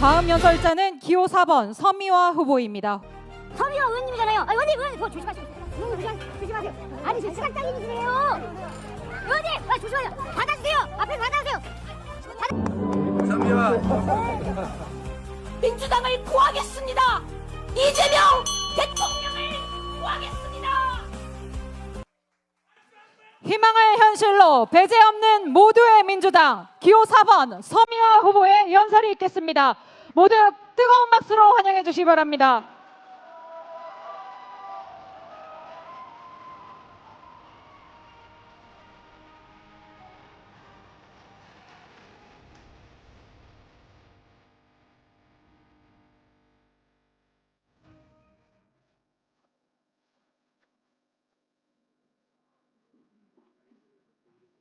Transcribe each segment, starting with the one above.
다음 연설자는 기호 4번 서미화 후보입니다. 서미화 의원님이잖아요. 아니, 의원님 그거 조심하세요. 조심하세요. 아니 지금 시각장애인이세요. 의원님, 조심하세요. 받아주세요. 앞에 받아주세요. 서미화 민주당을 구하겠습니다. 이재명 대통령을 구하겠습니다. 희망을 현실로 배제 없는 모두의 민주당 기호 4번 서미화 후보의 연설이 있겠습니다. 모두 뜨거운 박수로 환영해 주시기 바랍니다.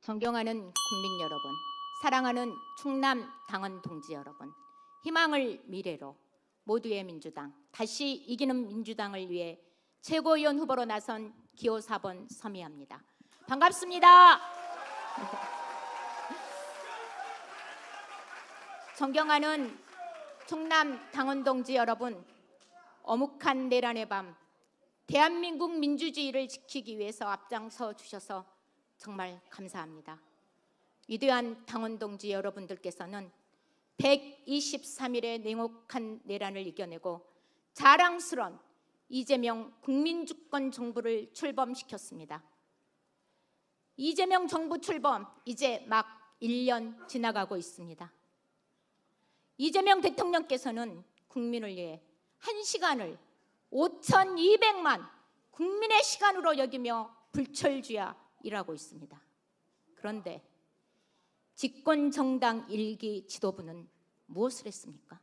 존경하는 국민 여러분, 사랑하는 충남 당원 동지 여러분, 희망을 미래로 모두의 민주당, 다시 이기는 민주당을 위해 최고위원 후보로 나선 기호 4번 서미화입니다. 반갑습니다. 존경하는 충남 당원 동지 여러분, 어묵한 내란의 밤, 대한민국 민주주의를 지키기 위해서 앞장서 주셔서 정말 감사합니다. 위대한 당원 동지 여러분들께서는 123일의 냉혹한 내란을 이겨내고 자랑스러운 이재명 국민주권 정부를 출범시켰습니다. 이재명 정부 출범 이제 막 1년 지나가고 있습니다. 이재명 대통령께서는 국민을 위해 1시간을 5,200만 국민의 시간으로 여기며 불철주야 일하고 있습니다. 그런데 집권 정당 1기 지도부는 무엇을 했습니까?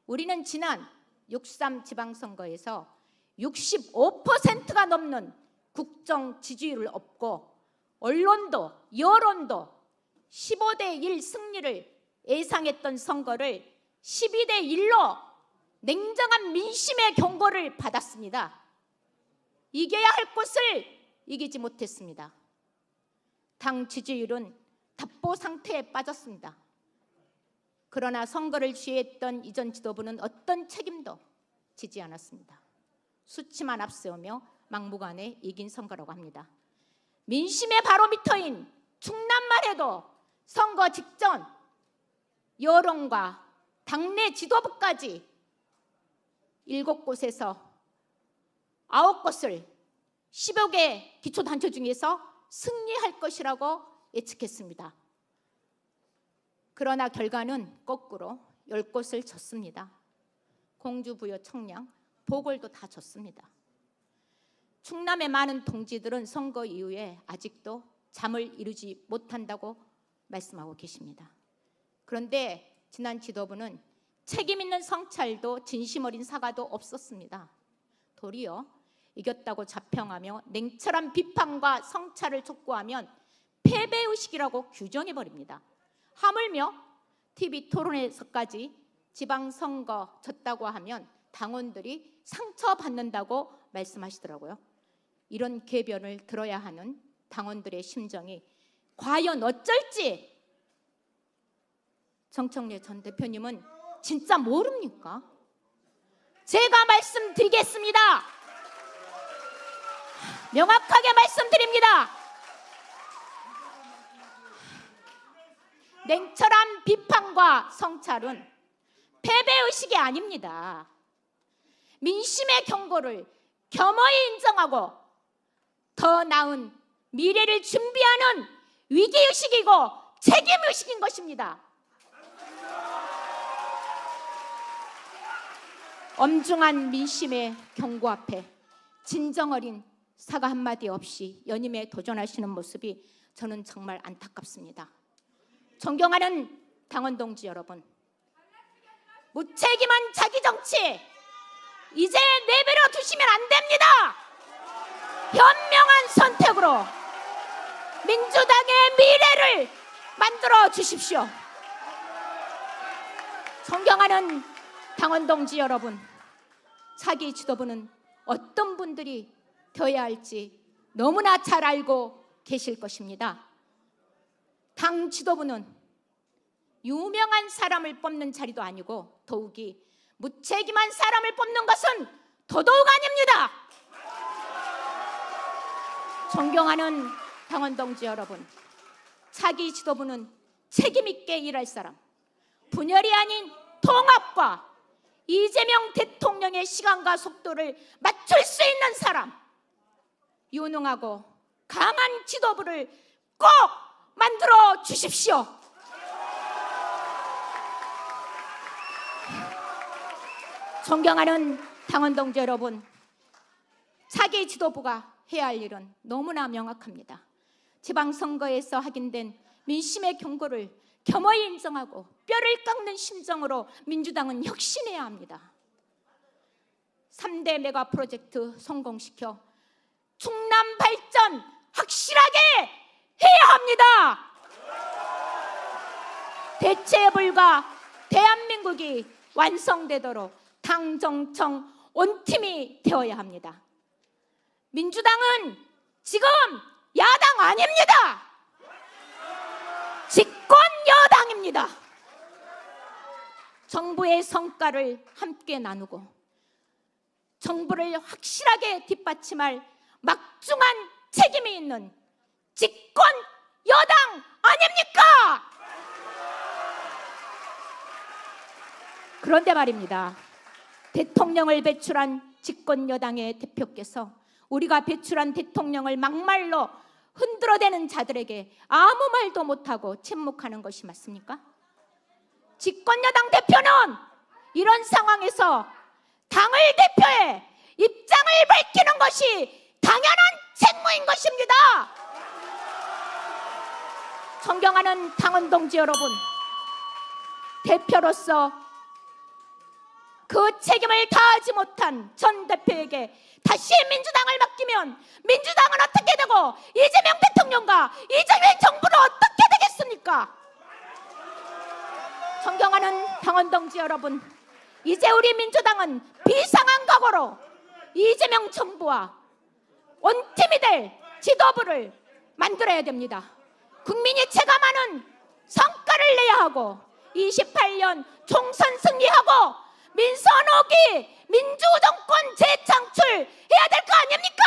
우리는 지난 6.3 지방선거에서 65%가 넘는 국정 지지율을 얻고 언론도 여론도 15대 1 승리를 예상했던 선거를 12대 1로 냉정한 민심의 경고를 받았습니다. 이겨야 할 곳을 이기지 못했습니다. 당 지지율은 답보 상태에 빠졌습니다. 그러나 선거를 지휘했던 이전 지도부는 어떤 책임도 지지 않았습니다. 수치만 앞세우며 막무가내 이긴 선거라고 합니다. 민심의 바로미터인 충남만 해도 선거 직전 여론과 당내 지도부까지 7곳에서 9곳을 10여 개 기초단체 중에서 승리할 것이라고 예측했습니다. 그러나 결과는 거꾸로 10곳을 졌습니다. 공주, 부여, 청량, 보궐도 다 졌습니다. 충남의 많은 동지들은 선거 이후에 아직도 잠을 이루지 못한다고 말씀하고 계십니다. 그런데 지난 지도부는 책임 있는 성찰도 진심 어린 사과도 없었습니다. 도리어 이겼다고 자평하며 냉철한 비판과 성찰을 촉구하면 패배의식이라고 규정해버립니다. 하물며 TV 토론에서까지 지방선거 졌다고 하면 당원들이 상처받는다고 말씀하시더라고요. 이런 궤변을 들어야 하는 당원들의 심정이 과연 어쩔지 정청래 전 대표님은 진짜 모릅니까? 제가 말씀드리겠습니다. 명확하게 말씀드립니다. 냉철한 비판과 성찰은 패배의식이 아닙니다. 민심의 경고를 겸허히 인정하고 더 나은 미래를 준비하는 위기의식이고 책임의식인 것입니다. 엄중한 민심의 경고 앞에 진정 어린 사과 한마디 없이 연임에 도전하시는 모습이 저는 정말 안타깝습니다. 존경하는 당원 동지 여러분, 무책임한 자기 정치 이제 내버려 두시면 안 됩니다. 현명한 선택으로 민주당의 미래를 만들어 주십시오. 존경하는 당원 동지 여러분, 차기 지도부는 어떤 분들이 되어야 할지 너무나 잘 알고 계실 것입니다. 당 지도부는 유명한 사람을 뽑는 자리도 아니고 더욱이 무책임한 사람을 뽑는 것은 더더욱 아닙니다. 존경하는 당원 동지 여러분, 차기 지도부는 책임 있게 일할 사람, 분열이 아닌 통합과 이재명 대통령의 시간과 속도를 맞출 수 있는 사람, 유능하고 강한 지도부를 꼭 만들어 주십시오. 존경하는 당원 동지 여러분, 차기 지도부가 해야 할 일은 너무나 명확합니다. 지방선거에서 확인된 민심의 경고를 겸허히 인정하고 뼈를 깎는 심정으로 민주당은 혁신해야 합니다. 3대 메가 프로젝트 성공시켜 충남 발전 확실하게 해야 합니다. 대체 불가 대한민국이 완성되도록 당정청 온팀이 되어야 합니다. 민주당은 지금 야당 아닙니다. 집권 여당입니다. 정부의 성과를 함께 나누고 정부를 확실하게 뒷받침할 막중한 책임이 있는 집권 여당 아닙니까? 그런데 말입니다. 대통령을 배출한 집권 여당의 대표께서 우리가 배출한 대통령을 막말로 흔들어대는 자들에게 아무 말도 못하고 침묵하는 것이 맞습니까? 집권 여당 대표는 이런 상황에서 당을 대표해 입장을 밝히는 것이 당연한 책무인 것입니다. 존경하는 당원 동지 여러분, 대표로서 그 책임을 다하지 못한 전 대표에게 다시 민주당을 맡기면 민주당은 어떻게 되고 이재명 대통령과 이재명 정부는 어떻게 되겠습니까? 존경하는 당원 동지 여러분, 이제 우리 민주당은 비상한 각오로 이재명 정부와 원팀이 될 지도부를 만들어야 됩니다. 국민이 체감하는 성과를 내야 하고 28년 총선 승리하고 민선 5기 민주정권 재창출해야 될 거 아닙니까?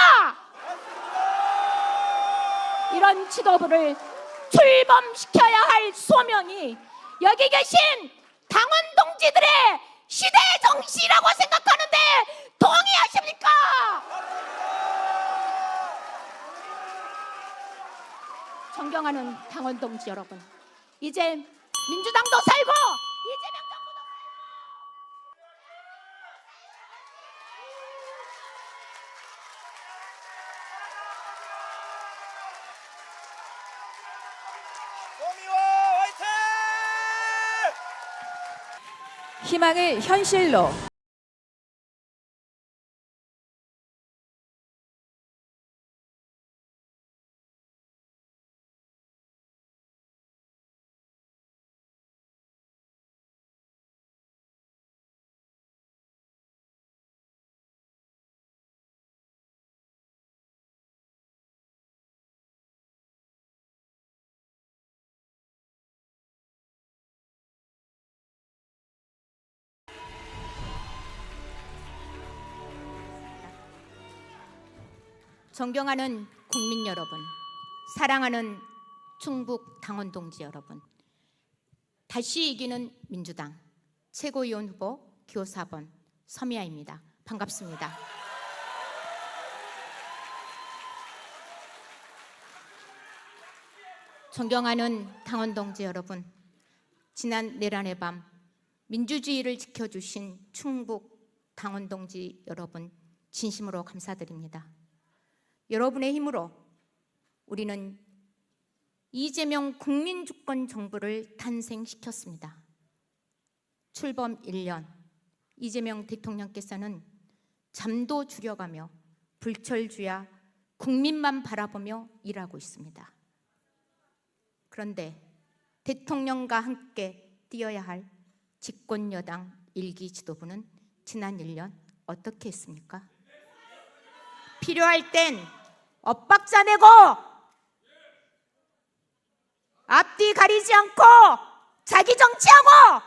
이런 지도부를 출범시켜야 할 소명이 여기 계신 당원 동지들의 시대 정신이라고 생각하는데 동의하십니까? 존경하는 당원 동지 여러분, 이제 민주당도 살고 이재명 정부도 도미와 화이팅! 희망을 현실로 존경하는 국민 여러분, 사랑하는 충북 당원 동지 여러분, 다시 이기는 민주당 최고위원 후보 기호 4번 서미아입니다. 반갑습니다. 존경하는 당원 동지 여러분, 지난 내란의 밤 민주주의를 지켜주신 충북 당원 동지 여러분, 진심으로 감사드립니다. 여러분의 힘으로 우리는 이재명 국민주권 정부를 탄생시켰습니다. 출범 1년, 이재명 대통령께서는 잠도 줄여가며 불철주야 국민만 바라보며 일하고 있습니다. 그런데 대통령과 함께 뛰어야 할 집권여당 1기 지도부는 지난 1년 어떻게 했습니까? 필요할 땐 엇박자 내고 앞뒤 가리지 않고 자기 정치하고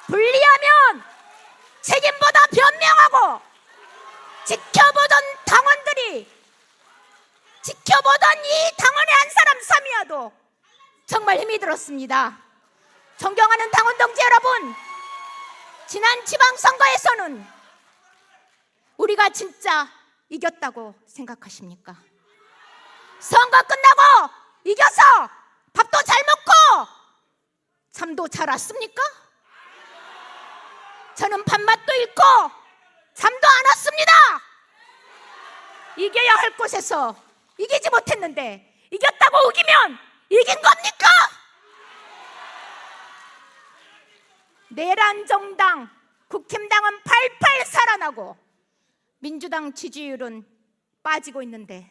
불리하면 책임보다 변명하고 지켜보던 당원들이 지켜보던 이 당원의 한 사람 서미화도 정말 힘이 들었습니다. 존경하는 당원 동지 여러분, 지난 지방선거에서는 우리가 진짜 이겼다고 생각하십니까? 선거 끝나고 이겨서 밥도 잘 먹고 잠도 잘 왔습니까? 저는 밥맛도 잃고 잠도 안 왔습니다. 이겨야 할 곳에서 이기지 못했는데 이겼다고 우기면 이긴 겁니까? 내란 정당 국힘당은 팔팔 살아나고 민주당 지지율은 빠지고 있는데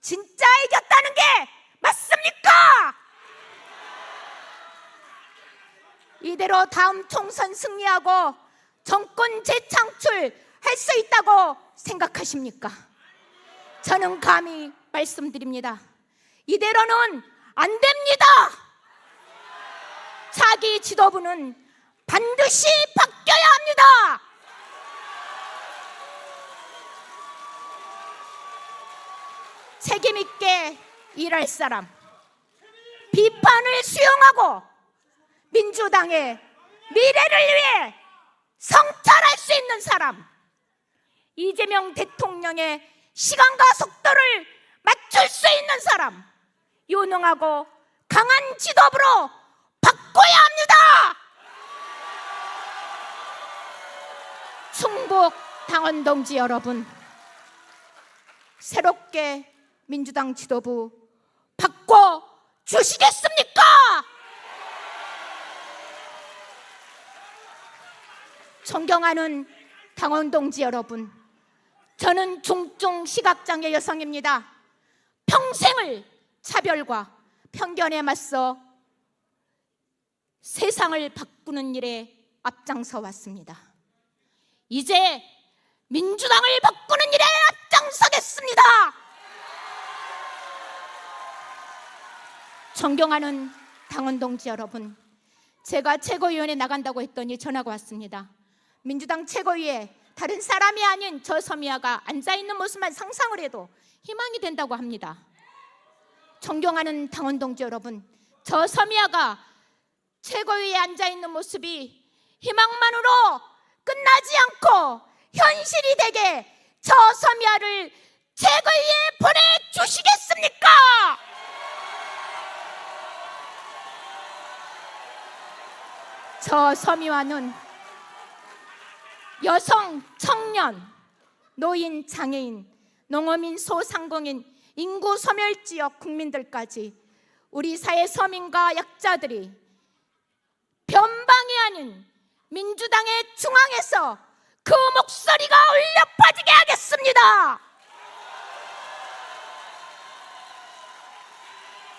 진짜 이겼다는 게 맞습니까? 이대로 다음 총선 승리하고 정권 재창출할 수 있다고 생각하십니까? 저는 감히 말씀드립니다. 이대로는 안 됩니다. 차기 지도부는 반드시 바뀌어야 합니다. 책임 있게 일할 사람, 비판을 수용하고 민주당의 미래를 위해 성찰할 수 있는 사람, 이재명 대통령의 시간과 속도를 맞출 수 있는 사람, 유능하고 강한 지도부로 바꿔야 합니다. 충북 당원 동지 여러분, 새롭게 민주당 지도부 바꿔 주시겠습니까? 존경하는 당원 동지 여러분, 저는 중증 시각장애 여성입니다. 평생을 차별과 편견에 맞서 세상을 바꾸는 일에 앞장서 왔습니다. 이제 민주당을 바꾸는 일에 앞장서겠습니다. 존경하는 당원 동지 여러분, 제가 최고위원회 나간다고 했더니 전화가 왔습니다. 민주당 최고위에 다른 사람이 아닌 저 서미화가 앉아있는 모습만 상상을 해도 희망이 된다고 합니다. 존경하는 당원 동지 여러분, 저 서미화가 최고위에 앉아있는 모습이 희망만으로 끝나지 않고 현실이 되게 저 서미화를 최고위에 보내주시겠습니까? 저 서미화는 여성, 청년, 노인, 장애인, 농어민, 소상공인, 인구 소멸지역 국민들까지 우리 사회 서민과 약자들이 변방이 아닌 민주당의 중앙에서 그 목소리가 울려 퍼지게 하겠습니다.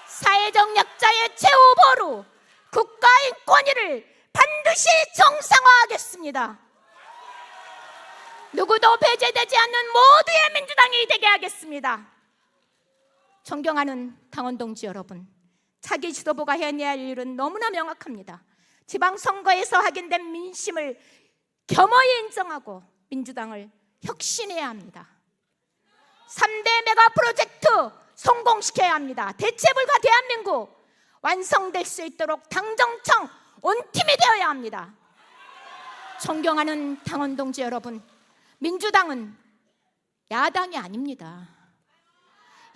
사회적 약자의 최후 보루, 국가인권위를 반드시 정상화하겠습니다. 누구도 배제되지 않는 모두의 민주당이 되게 하겠습니다. 존경하는 당원 동지 여러분, 차기 지도부가 해내야 할 일은 너무나 명확합니다. 지방선거에서 확인된 민심을 겸허히 인정하고 민주당을 혁신해야 합니다. 3대 메가 프로젝트 성공시켜야 합니다. 대체불가 대한민국 완성될 수 있도록 당정청 온팀이 되어야 합니다. 존경하는 당원 동지 여러분, 민주당은 야당이 아닙니다.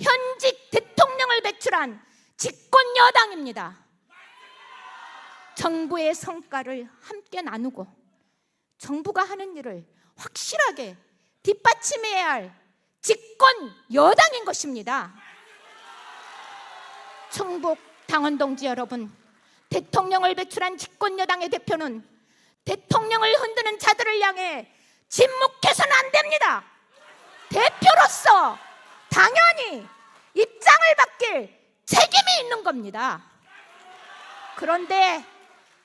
현직 대통령을 배출한 집권 여당입니다. 정부의 성과를 함께 나누고 정부가 하는 일을 확실하게 뒷받침해야 할 집권 여당인 것입니다. 충북 당원 동지 여러분, 대통령을 배출한 집권 여당의 대표는 대통령을 흔드는 자들을 향해 침묵해서는 안 됩니다. 대표로서 당연히 입장을 바뀔 책임이 있는 겁니다. 그런데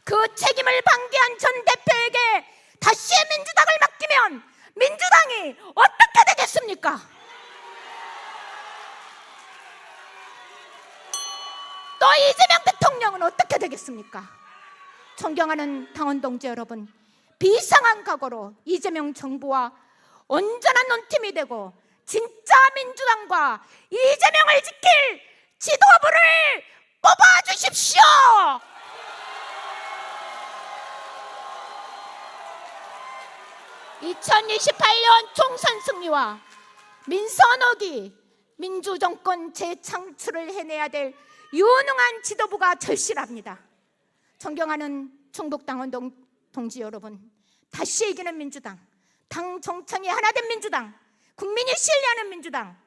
그 책임을 방기한 전 대표에게 다시 민주당을 맡기면 민주당이 어떻게 되겠습니까? 또 이재명 대통령은 어떻게 되겠습니까? 존경하는 당원 동지 여러분, 비상한 각오로 이재명 정부와 온전한 논팀이 되고 진짜 민주당과 이재명을 지킬 지도부를 뽑아주십시오. 2028년 총선 승리와 민선호기 민주정권 재창출을 해내야 될 유능한 지도부가 절실합니다. 존경하는 충북당원 동지 여러분, 다시 이기는 민주당, 당 정청이 하나된 민주당, 국민이 신뢰하는 민주당,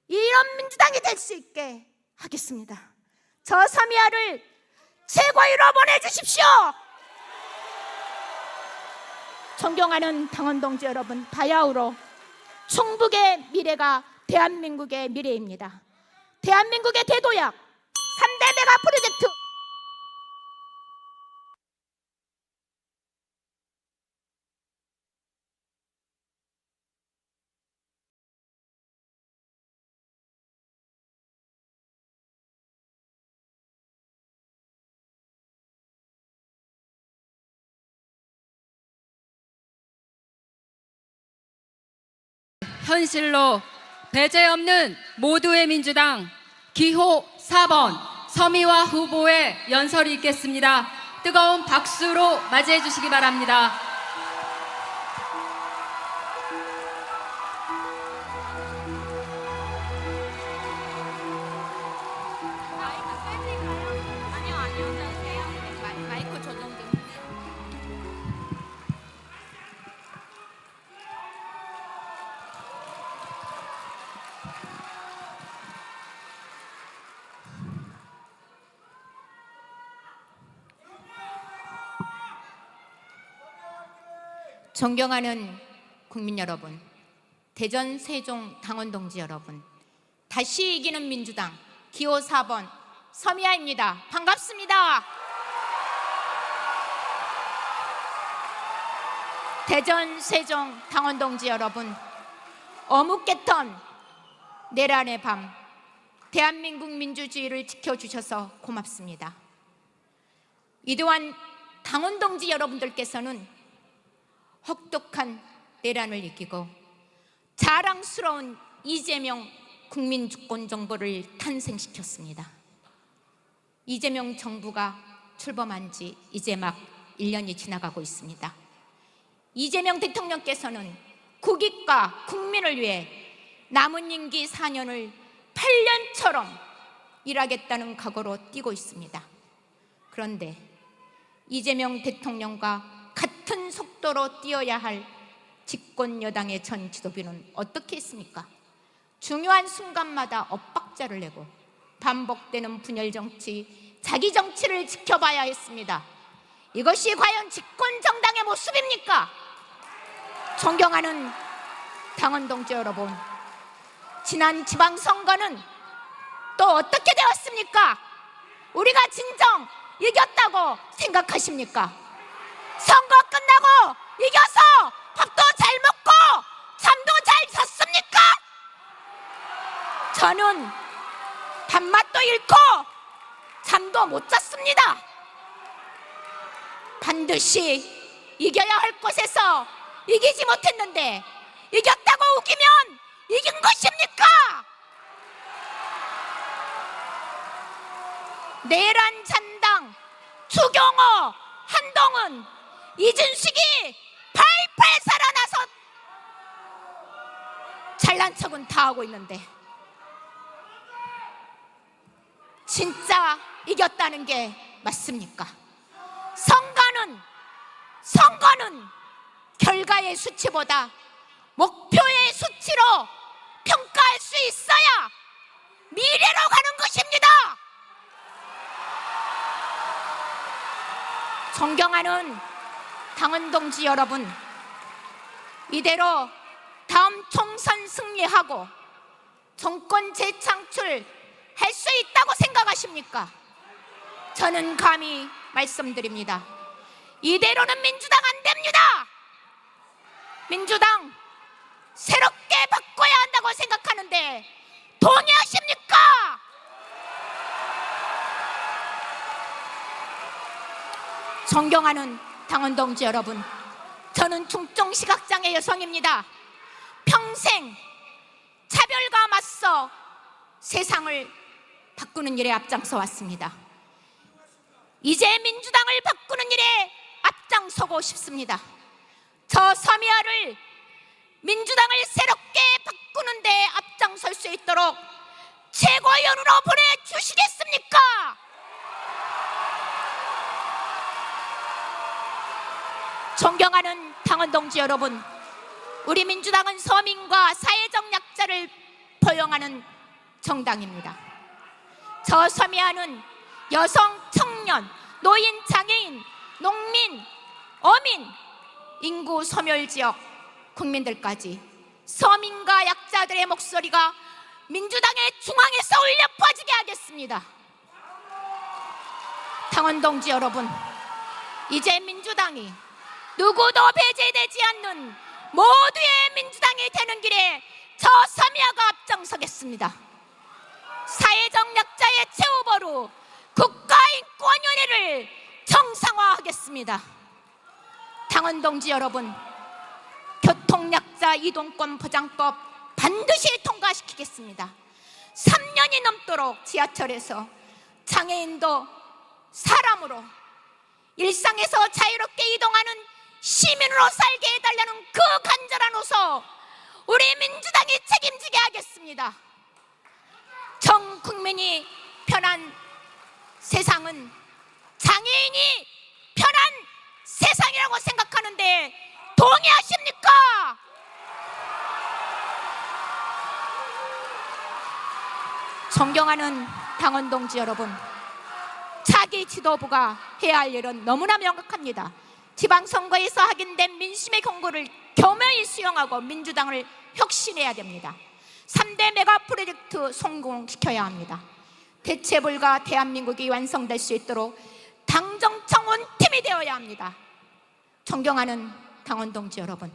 이런 민주당이 될 수 있게 하겠습니다. 저 서미아를 최고위로 보내주십시오. 존경하는 당원 동지 여러분, 바야흐로 충북의 미래가 대한민국의 미래입니다. 대한민국의 대도약 3대 메가 프로젝트 현실로 배제 없는 모두의 민주당 기호 4번 서미화 후보의 연설이 있겠습니다. 뜨거운 박수로 맞이해 주시기 바랍니다. 마이크 조정 좀. 존경하는 국민 여러분, 대전 세종 당원 동지 여러분, 다시 이기는 민주당 기호 4번 서미아입니다. 반갑습니다. 대전 세종 당원 동지 여러분, 어묵개턴 내란의 밤 대한민국 민주주의를 지켜주셔서 고맙습니다. 이도한 당원 동지 여러분들께서는 혹독한 내란을 이기고 자랑스러운 이재명 국민주권정부를 탄생시켰습니다. 이재명 정부가 출범한 지 이제 막 1년이 지나가고 있습니다. 이재명 대통령께서는 국익과 국민을 위해 남은 임기 4년을 8년처럼 일하겠다는 각오로 뛰고 있습니다. 그런데 이재명 대통령과 같은 속도로 뛰어야 할 집권 여당의 전 지도부는 어떻게 했습니까? 중요한 순간마다 엇박자를 내고 반복되는 분열 정치, 자기 정치를 지켜봐야 했습니다. 이것이 과연 집권 정당의 모습입니까? 존경하는 당원 동지 여러분, 지난 지방선거는 또 어떻게 되었습니까? 우리가 진정 이겼다고 생각하십니까? 선거 끝나고 이겨서 밥도 잘 먹고 잠도 잘 잤습니까? 저는 밥맛도 잃고 잠도 못 잤습니다. 반드시 이겨야 할 곳에서 이기지 못했는데 이겼다고 우기면 이긴 것입니까? 내란 잔당 추경호, 한동훈, 이준식이 팔팔 살아나서 잘난 척은 다 하고 있는데 진짜 이겼다는 게 맞습니까? 선거는 결과의 수치보다 목표의 수치로 평가할 수 있어야 미래로 가는 것입니다. 존경하는 당원 동지 여러분, 이대로 다음 총선 승리하고 정권 재창출 할 수 있다고 생각하십니까? 저는 감히 말씀드립니다. 이대로는 민주당 안 됩니다. 민주당 새롭게 바꿔야 한다고 생각하는데 동의하십니까? 존경하는 당원 동지 여러분, 저는 중증 시각장애 여성입니다. 평생 차별과 맞서 세상을 바꾸는 일에 앞장서 왔습니다. 이제 민주당을 바꾸는 일에 앞장서고 싶습니다. 저 서미아를 민주당을 새롭게 바꾸는 데 앞장설 수 있도록 최고위원으로 보내주시겠습니까? 존경하는 당원 동지 여러분, 우리 민주당은 서민과 사회적 약자를 포용하는 정당입니다. 저 서미아는 여성, 청년, 노인, 장애인, 농민, 어민, 인구 소멸 지역 국민들까지 서민과 약자들의 목소리가 민주당의 중앙에서 울려 퍼지게 하겠습니다. 당원 동지 여러분, 이제 민주당이 누구도 배제되지 않는 모두의 민주당이 되는 길에 저 서미아가 앞장서겠습니다. 사회적 약자의 최후보로 국가인권위원회를 정상화하겠습니다. 당원 동지 여러분, 교통약자 이동권 보장법 반드시 통과시키겠습니다. 3년이 넘도록 지하철에서 장애인도 사람으로 일상에서 자유롭게 이동하는 시민으로 살게 해달라는 그 간절한 호소, 우리 민주당이 책임지게 하겠습니다. 전 국민이 편한 세상은 장애인이 편한 세상이라고 생각하는데 동의하십니까? 존경하는 당원 동지 여러분, 차기 지도부가 해야 할 일은 너무나 명확합니다. 지방선거에서 확인된 민심의 경고를 겸허히 수용하고 민주당을 혁신해야 됩니다. 3대 메가 프로젝트 성공시켜야 합니다. 대체불가 대한민국이 완성될 수 있도록 당정청 원팀이 되어야 합니다. 존경하는 당원 동지 여러분,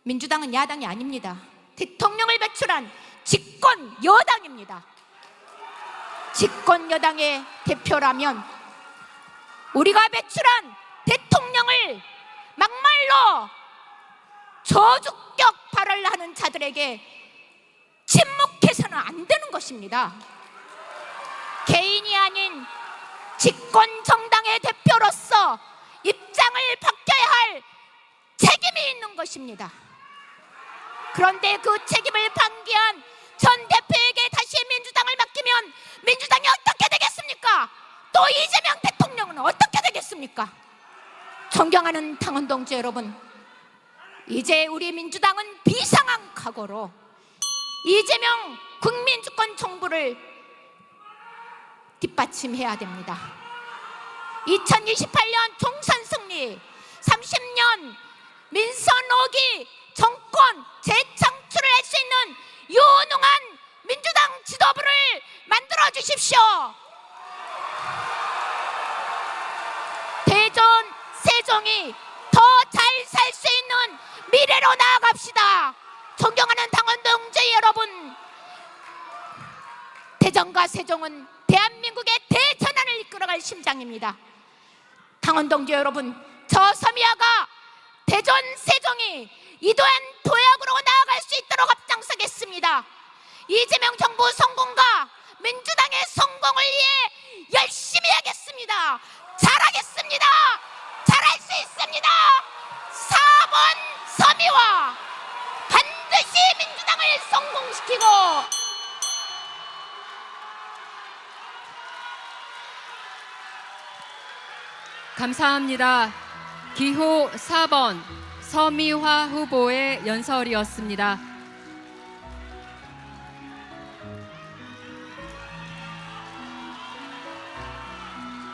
민주당은 야당이 아닙니다. 대통령을 배출한 집권 여당입니다. 집권 여당의 대표라면 우리가 배출한 대통령을 막말로 저주격 발언을 하는 자들에게 침묵해서는 안 되는 것입니다. 개인이 아닌 집권 정당의 대표로서 입장을 바뀌어야 할 책임이 있는 것입니다. 그런데 그 책임을 방기한 전 대표에게 다시 민주당을 맡기면 민주당이 어떻게 되겠습니까? 또 이재명 대통령은 어떻게 되겠습니까? 존경하는 당원 동지 여러분, 이제 우리 민주당은 비상한 각오로 이재명 국민주권 정부를 뒷받침해야 됩니다. 2028년 총선 승리, 30년 민선 5기 정권 재창출을 할 수 있는 유능한 민주당 지도부를 만들어 주십시오. 대전, 세종이 더 잘 살 수 있는 미래로 나아갑시다. 존경하는 당원 동지 여러분, 대전과 세종은 대한민국의 대전환을 이끌어갈 심장입니다. 당원 동지 여러분, 저 서미아가 대전, 세종이 이도한 도약으로 나아갈 수 있도록 앞장서겠습니다. 이재명 정부 성공과 민주당의 성공을 위해 열심히 하겠습니다. 잘하겠습니다. 잘할 수 있습니다. 4번 서미와 반드시 민주당을 성공시키고 감사합니다. 기호 4번 서미화 후보의 연설이었습니다.